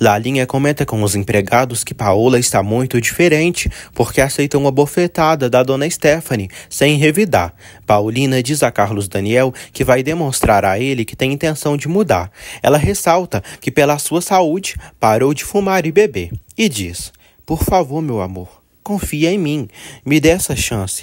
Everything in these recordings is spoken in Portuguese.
Lalinha comenta com os empregados que Paola está muito diferente porque aceitou uma bofetada da dona Stephanie sem revidar. Paulina diz a Carlos Daniel que vai demonstrar a ele que tem intenção de mudar. Ela ressalta que pela sua saúde parou de fumar e beber e diz: "Por favor, meu amor, confia em mim, me dê essa chance."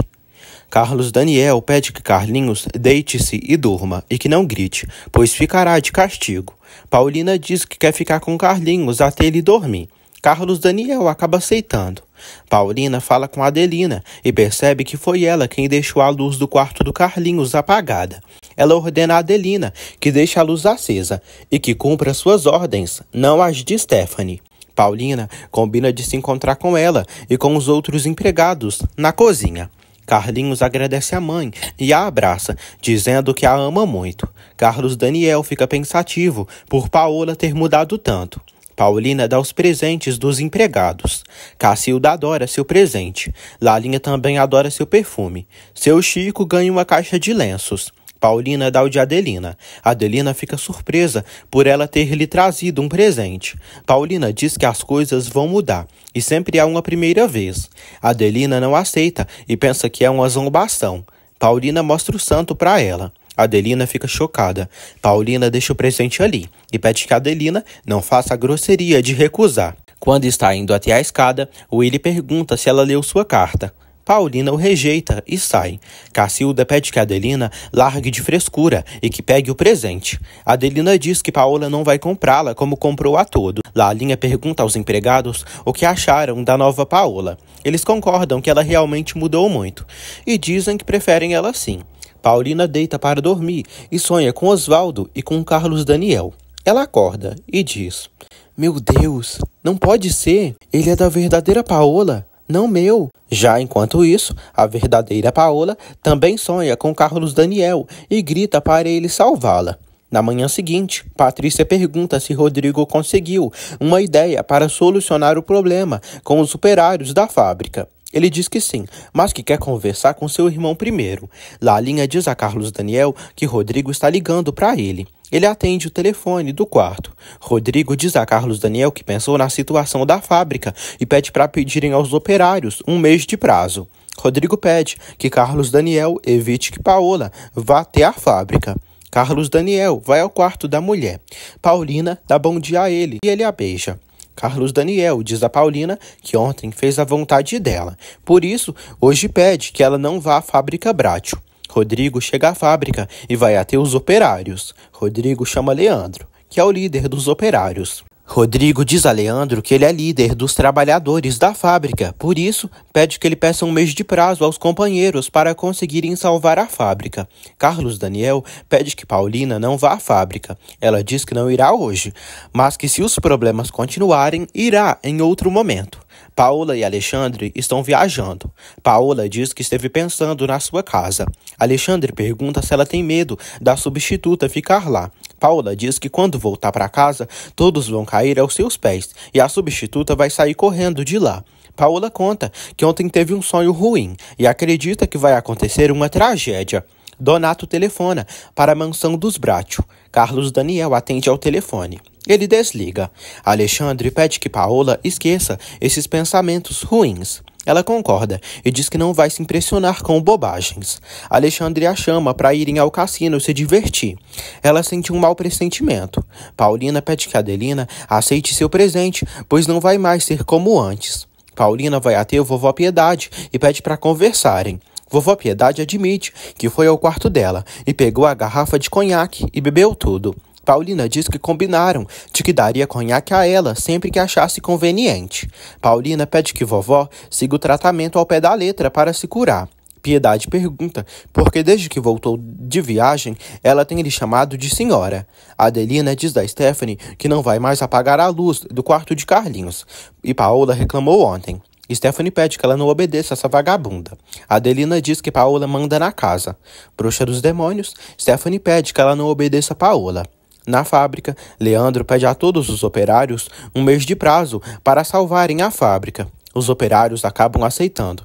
Carlos Daniel pede que Carlinhos deite-se e durma e que não grite, pois ficará de castigo. Paulina diz que quer ficar com Carlinhos até ele dormir. Carlos Daniel acaba aceitando. Paulina fala com Adelina e percebe que foi ela quem deixou a luz do quarto do Carlinhos apagada. Ela ordena a Adelina que deixe a luz acesa e que cumpra suas ordens, não as de Stephanie. Paulina combina de se encontrar com ela e com os outros empregados na cozinha. Carlinhos agradece a mãe e a abraça, dizendo que a ama muito. Carlos Daniel fica pensativo por Paola ter mudado tanto. Paulina dá os presentes dos empregados. Cacilda adora seu presente. Lalinha também adora seu perfume. Seu Chico ganha uma caixa de lenços. Paulina dá o de Adelina. Adelina fica surpresa por ela ter lhe trazido um presente. Paulina diz que as coisas vão mudar e sempre há uma primeira vez. Adelina não aceita e pensa que é uma zombação. Paulina mostra o santo para ela. Adelina fica chocada. Paulina deixa o presente ali e pede que Adelina não faça a grosseria de recusar. Quando está indo até a escada, Willy pergunta se ela leu sua carta. Paulina o rejeita e sai. Cacilda pede que Adelina largue de frescura e que pegue o presente. Adelina diz que Paola não vai comprá-la como comprou a todo. Lalinha pergunta aos empregados o que acharam da nova Paola. Eles concordam que ela realmente mudou muito e dizem que preferem ela sim. Paulina deita para dormir e sonha com Osvaldo e com Carlos Daniel. Ela acorda e diz: "Meu Deus, não pode ser! Ele é da verdadeira Paola, não meu." Já enquanto isso, a verdadeira Paola também sonha com Carlos Daniel e grita para ele salvá-la. Na manhã seguinte, Patrícia pergunta se Rodrigo conseguiu uma ideia para solucionar o problema com os operários da fábrica. Ele diz que sim, mas que quer conversar com seu irmão primeiro. Lalinha diz a Carlos Daniel que Rodrigo está ligando para ele. Ele atende o telefone do quarto. Rodrigo diz a Carlos Daniel que pensou na situação da fábrica e pede para pedirem aos operários um mês de prazo. Rodrigo pede que Carlos Daniel evite que Paola vá até a fábrica. Carlos Daniel vai ao quarto da mulher. Paulina dá bom dia a ele e ele a beija. Carlos Daniel diz a Paulina que ontem fez a vontade dela. Por isso, hoje pede que ela não vá à fábrica Bratio. Rodrigo chega à fábrica e vai até os operários. Rodrigo chama Leandro, que é o líder dos operários. Rodrigo diz a Leandro que ele é líder dos trabalhadores da fábrica, por isso pede que ele peça um mês de prazo aos companheiros para conseguirem salvar a fábrica. Carlos Daniel pede que Paulina não vá à fábrica. Ela diz que não irá hoje, mas que se os problemas continuarem, irá em outro momento. Paola e Alexandre estão viajando. Paola diz que esteve pensando na sua casa. Alexandre pergunta se ela tem medo da substituta ficar lá. Paola diz que quando voltar para casa, todos vão cair aos seus pés e a substituta vai sair correndo de lá. Paola conta que ontem teve um sonho ruim e acredita que vai acontecer uma tragédia. Donato telefona para a mansão dos Bratio. Carlos Daniel atende ao telefone. Ele desliga. Alexandre pede que Paola esqueça esses pensamentos ruins. Ela concorda e diz que não vai se impressionar com bobagens. Alexandre a chama para irem ao cassino se divertir. Ela sente um mau pressentimento. Paulina pede que Adelina aceite seu presente, pois não vai mais ser como antes. Paulina vai até a vovó Piedade e pede para conversarem. Vovó Piedade admite que foi ao quarto dela e pegou a garrafa de conhaque e bebeu tudo. Paulina diz que combinaram de que daria conhaque a ela sempre que achasse conveniente. Paulina pede que vovó siga o tratamento ao pé da letra para se curar. Piedade pergunta porque desde que voltou de viagem, ela tem lhe chamado de senhora. Adelina diz da Stephanie que não vai mais apagar a luz do quarto de Carlinhos. E Paola reclamou ontem. Stephanie pede que ela não obedeça essa vagabunda. Adelina diz que Paola manda na casa. Bruxa dos demônios, Stephanie pede que ela não obedeça Paola. Na fábrica, Leandro pede a todos os operários um mês de prazo para salvarem a fábrica. Os operários acabam aceitando.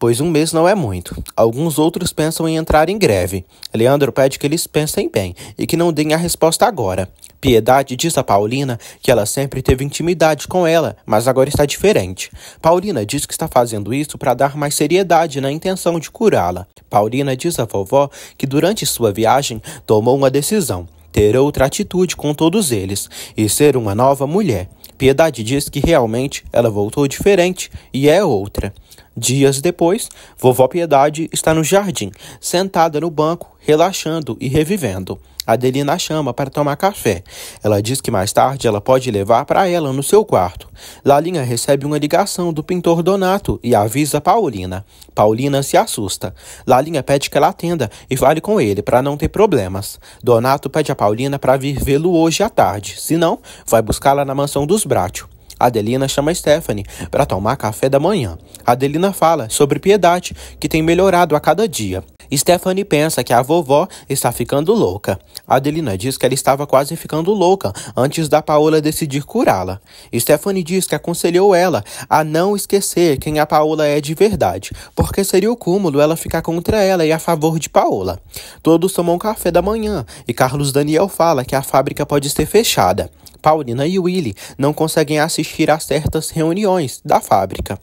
pois um mês não é muito. Alguns outros pensam em entrar em greve. Leandro pede que eles pensem bem e que não deem a resposta agora. Piedade diz a Paulina que ela sempre teve intimidade com ela, mas agora está diferente. Paulina diz que está fazendo isso para dar mais seriedade na intenção de curá-la. Paulina diz à vovó que durante sua viagem tomou uma decisão: ter outra atitude com todos eles e ser uma nova mulher. Piedade diz que realmente ela voltou diferente e é outra. Dias depois, vovó Piedade está no jardim, sentada no banco, relaxando e revivendo. Adelina a chama para tomar café. Ela diz que mais tarde ela pode levar para ela no seu quarto. Lalinha recebe uma ligação do pintor Donato e avisa Paulina. Paulina se assusta. Lalinha pede que ela atenda e fale com ele para não ter problemas. Donato pede a Paulina para vir vê-lo hoje à tarde, senão vai buscá-la na mansão dos Bratio. Adelina chama Stephanie para tomar café da manhã. Adelina fala sobre Piedade, que tem melhorado a cada dia. Stephanie pensa que a vovó está ficando louca. Adelina diz que ela estava quase ficando louca antes da Paola decidir curá-la. Stephanie diz que aconselhou ela a não esquecer quem a Paola é de verdade, porque seria o cúmulo ela ficar contra ela e a favor de Paola. Todos tomam café da manhã e Carlos Daniel fala que a fábrica pode ser fechada. Paulina e Willy não conseguem assistir a certas reuniões da fábrica.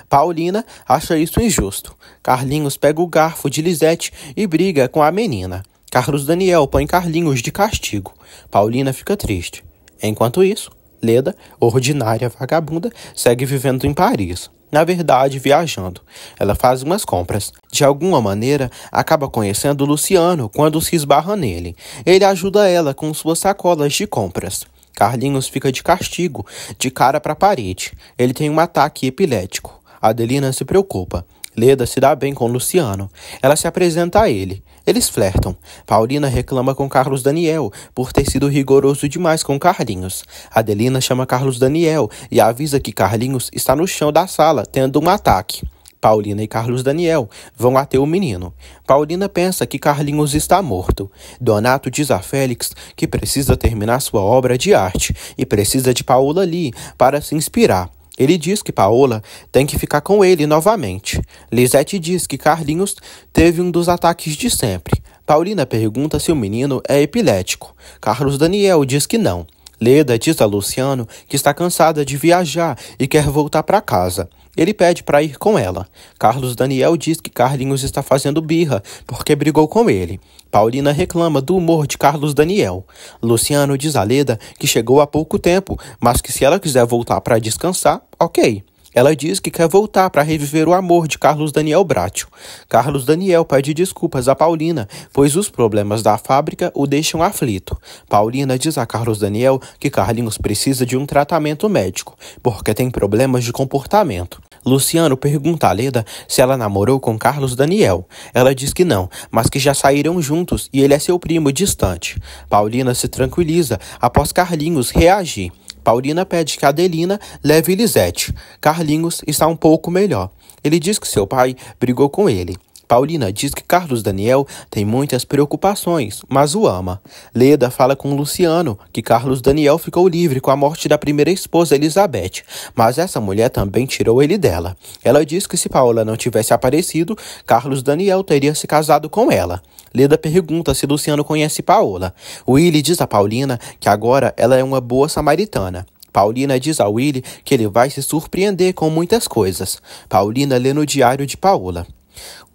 Paulina acha isso injusto. Carlinhos pega o garfo de Lisete e briga com a menina. Carlos Daniel põe Carlinhos de castigo. Paulina fica triste. Enquanto isso, Leda, ordinária vagabunda, segue vivendo em Paris. Na verdade, viajando. Ela faz umas compras. De alguma maneira, acaba conhecendo Luciano quando se esbarra nele. Ele ajuda ela com suas sacolas de compras. Carlinhos fica de castigo, de cara para a parede. Ele tem um ataque epilético. Adelina se preocupa. Leda se dá bem com Luciano. Ela se apresenta a ele. Eles flertam. Paulina reclama com Carlos Daniel por ter sido rigoroso demais com Carlinhos. Adelina chama Carlos Daniel e avisa que Carlinhos está no chão da sala, tendo um ataque. Paulina e Carlos Daniel vão até o menino. Paulina pensa que Carlinhos está morto. Donato diz a Félix que precisa terminar sua obra de arte e precisa de Paola ali para se inspirar. Ele diz que Paola tem que ficar com ele novamente. Lisete diz que Carlinhos teve um dos ataques de sempre. Paulina pergunta se o menino é epilético. Carlos Daniel diz que não. Leda diz a Luciano que está cansada de viajar e quer voltar para casa. Ele pede para ir com ela. Carlos Daniel diz que Carlinhos está fazendo birra porque brigou com ele. Paulina reclama do humor de Carlos Daniel. Luciano diz a Leda que chegou há pouco tempo, mas que se ela quiser voltar para descansar, ok. Ela diz que quer voltar para reviver o amor de Carlos Daniel Bratio. Carlos Daniel pede desculpas a Paulina, pois os problemas da fábrica o deixam aflito. Paulina diz a Carlos Daniel que Carlinhos precisa de um tratamento médico, porque tem problemas de comportamento. Luciano pergunta a Leda se ela namorou com Carlos Daniel. Ela diz que não, mas que já saíram juntos e ele é seu primo distante. Paulina se tranquiliza após Carlinhos reagir. Paulina pede que Adelina leve Lisete. Carlinhos está um pouco melhor. Ele diz que seu pai brigou com ele. Paulina diz que Carlos Daniel tem muitas preocupações, mas o ama. Leda fala com Luciano que Carlos Daniel ficou livre com a morte da primeira esposa Elizabeth, mas essa mulher também tirou ele dela. Ela diz que se Paola não tivesse aparecido, Carlos Daniel teria se casado com ela. Leda pergunta se Luciano conhece Paola. Willy diz a Paulina que agora ela é uma boa samaritana. Paulina diz a Willy que ele vai se surpreender com muitas coisas. Paulina lê no diário de Paola.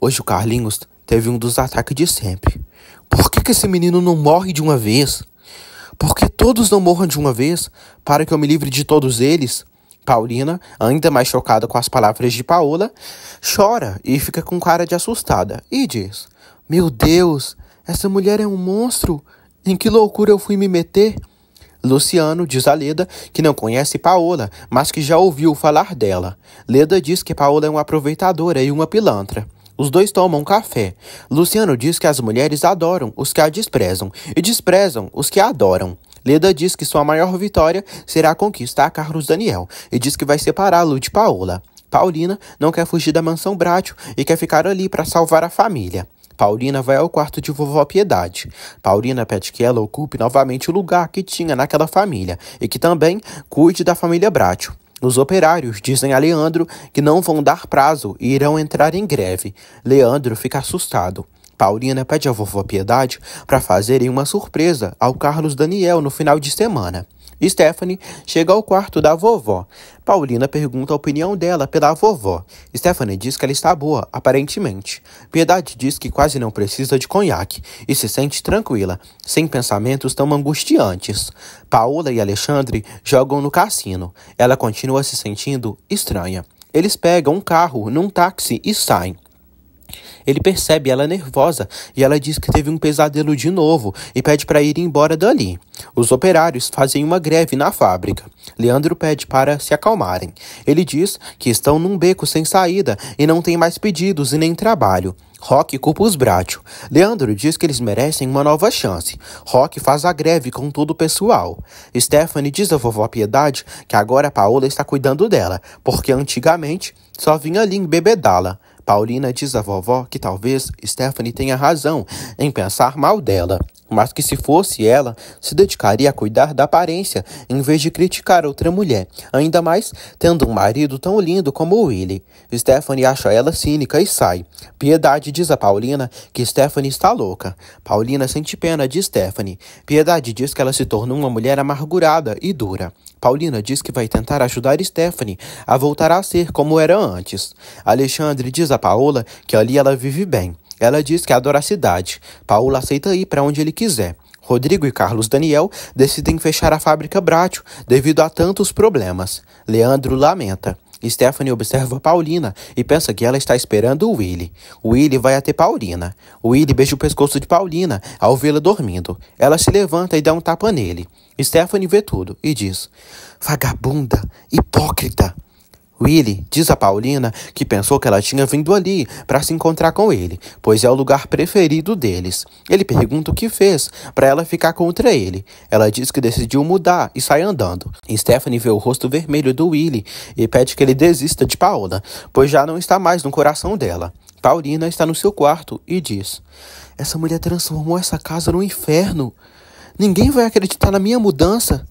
Hoje o Carlinhos teve um dos ataques de sempre. Por que esse menino não morre de uma vez? Por que todos não morram de uma vez, para que eu me livre de todos eles? Paulina, ainda mais chocada com as palavras de Paola, chora e fica com cara de assustada e diz: Meu Deus, essa mulher é um monstro. Em que loucura eu fui me meter? Luciano diz a Leda que não conhece Paola, mas que já ouviu falar dela. Leda diz que Paola é uma aproveitadora e uma pilantra. Os dois tomam café. Luciano diz que as mulheres adoram os que a desprezam e desprezam os que a adoram. Leda diz que sua maior vitória será conquistar Carlos Daniel e diz que vai separá-lo de Paola. Paulina não quer fugir da mansão Bratio e quer ficar ali para salvar a família. Paulina vai ao quarto de vovó Piedade. Paulina pede que ela ocupe novamente o lugar que tinha naquela família e que também cuide da família Bratio. Os operários dizem a Leandro que não vão dar prazo e irão entrar em greve. Leandro fica assustado. Paulina pede à vovó Piedade para fazerem uma surpresa ao Carlos Daniel no final de semana. Stephanie chega ao quarto da vovó. Paulina pergunta a opinião dela pela vovó. Stephanie diz que ela está boa, aparentemente. Piedade diz que quase não precisa de conhaque e se sente tranquila, sem pensamentos tão angustiantes. Paola e Alexandre jogam no cassino. Ela continua se sentindo estranha. Eles pegam um carro num táxi e saem. Ele percebe ela nervosa e ela diz que teve um pesadelo de novo e pede para ir embora dali. Os operários fazem uma greve na fábrica. Leandro pede para se acalmarem. Ele diz que estão num beco sem saída e não tem mais pedidos e nem trabalho. Rock culpa os Bracho. Leandro diz que eles merecem uma nova chance. Rock faz a greve com todo o pessoal. Stephanie diz à vovó Piedade que agora a Paola está cuidando dela, porque antigamente só vinha ali embebedá-la. Paulina diz à vovó que talvez Stephanie tenha razão em pensar mal dela, mas que se fosse ela, se dedicaria a cuidar da aparência em vez de criticar outra mulher, ainda mais tendo um marido tão lindo como o Willy. Stephanie acha ela cínica e sai. Piedade diz a Paulina que Stephanie está louca. Paulina sente pena de Stephanie. Piedade diz que ela se tornou uma mulher amargurada e dura. Paulina diz que vai tentar ajudar Stephanie a voltar a ser como era antes. Alexandre diz a Paola que ali ela vive bem. Ela diz que adora a cidade. Paola aceita ir para onde ele quiser. Rodrigo e Carlos Daniel decidem fechar a fábrica Bracho devido a tantos problemas. Leandro lamenta. Stephanie observa Paulina e pensa que ela está esperando o Willy. O Willy vai até Paulina. O Willy beija o pescoço de Paulina ao vê-la dormindo. Ela se levanta e dá um tapa nele. Stephanie vê tudo e diz: "Vagabunda, hipócrita." Willy diz a Paulina que pensou que ela tinha vindo ali para se encontrar com ele, pois é o lugar preferido deles. Ele pergunta o que fez para ela ficar contra ele. Ela diz que decidiu mudar e sai andando. Stephanie vê o rosto vermelho do Willy e pede que ele desista de Paola, pois já não está mais no coração dela. Paulina está no seu quarto e diz: "Essa mulher transformou essa casa no inferno. Ninguém vai acreditar na minha mudança.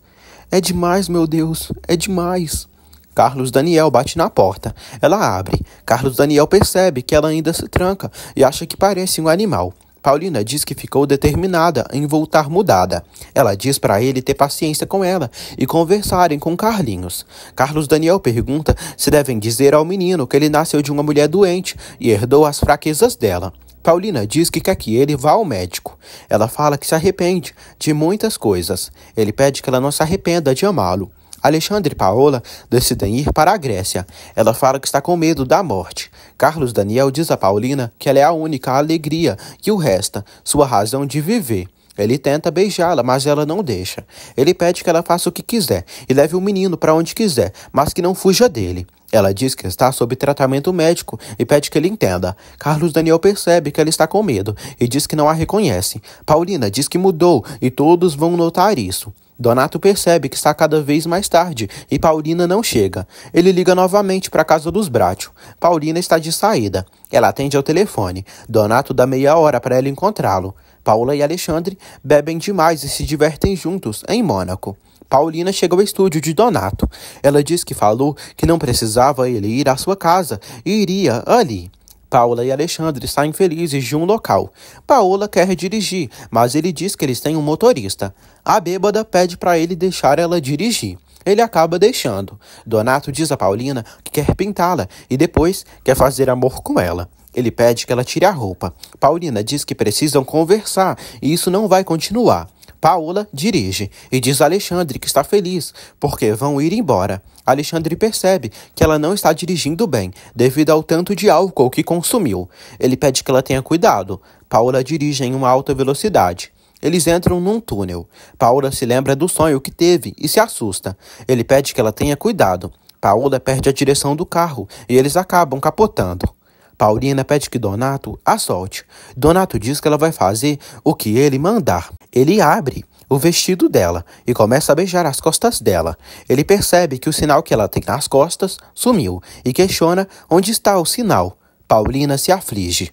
É demais, meu Deus, é demais." Carlos Daniel bate na porta. Ela abre. Carlos Daniel percebe que ela ainda se tranca e acha que parece um animal. Paulina diz que ficou determinada em voltar mudada. Ela diz para ele ter paciência com ela e conversarem com Carlinhos. Carlos Daniel pergunta se devem dizer ao menino que ele nasceu de uma mulher doente e herdou as fraquezas dela. Paulina diz que quer que ele vá ao médico. Ela fala que se arrepende de muitas coisas. Ele pede que ela não se arrependa de amá-lo. Alexandre e Paola decidem ir para a Grécia. Ela fala que está com medo da morte. Carlos Daniel diz a Paulina que ela é a única alegria que o resta, sua razão de viver. Ele tenta beijá-la, mas ela não deixa. Ele pede que ela faça o que quiser e leve o menino para onde quiser, mas que não fuja dele. Ela diz que está sob tratamento médico e pede que ele entenda. Carlos Daniel percebe que ela está com medo e diz que não a reconhece. Paulina diz que mudou e todos vão notar isso. Donato percebe que está cada vez mais tarde e Paulina não chega. Ele liga novamente para a casa dos Bracho. Paulina está de saída. Ela atende ao telefone. Donato dá meia hora para ela encontrá-lo. Paula e Alexandre bebem demais e se divertem juntos em Mônaco. Paulina chega ao estúdio de Donato. Ela diz que falou que não precisava ele ir à sua casa e iria ali. Paula e Alexandre saem felizes de um local. Paola quer dirigir, mas ele diz que eles têm um motorista. A bêbada pede para ele deixar ela dirigir. Ele acaba deixando. Donato diz a Paulina que quer pintá-la e depois quer fazer amor com ela. Ele pede que ela tire a roupa. Paulina diz que precisam conversar e isso não vai continuar. Paola dirige e diz a Alexandre que está feliz porque vão ir embora. Alexandre percebe que ela não está dirigindo bem devido ao tanto de álcool que consumiu. Ele pede que ela tenha cuidado. Paola dirige em uma alta velocidade. Eles entram num túnel. Paola se lembra do sonho que teve e se assusta. Ele pede que ela tenha cuidado. Paola perde a direção do carro e eles acabam capotando. Paulina pede que Donato a solte. Donato diz que ela vai fazer o que ele mandar. Ele abre o vestido dela e começa a beijar as costas dela. Ele percebe que o sinal que ela tem nas costas sumiu e questiona onde está o sinal. Paulina se aflige.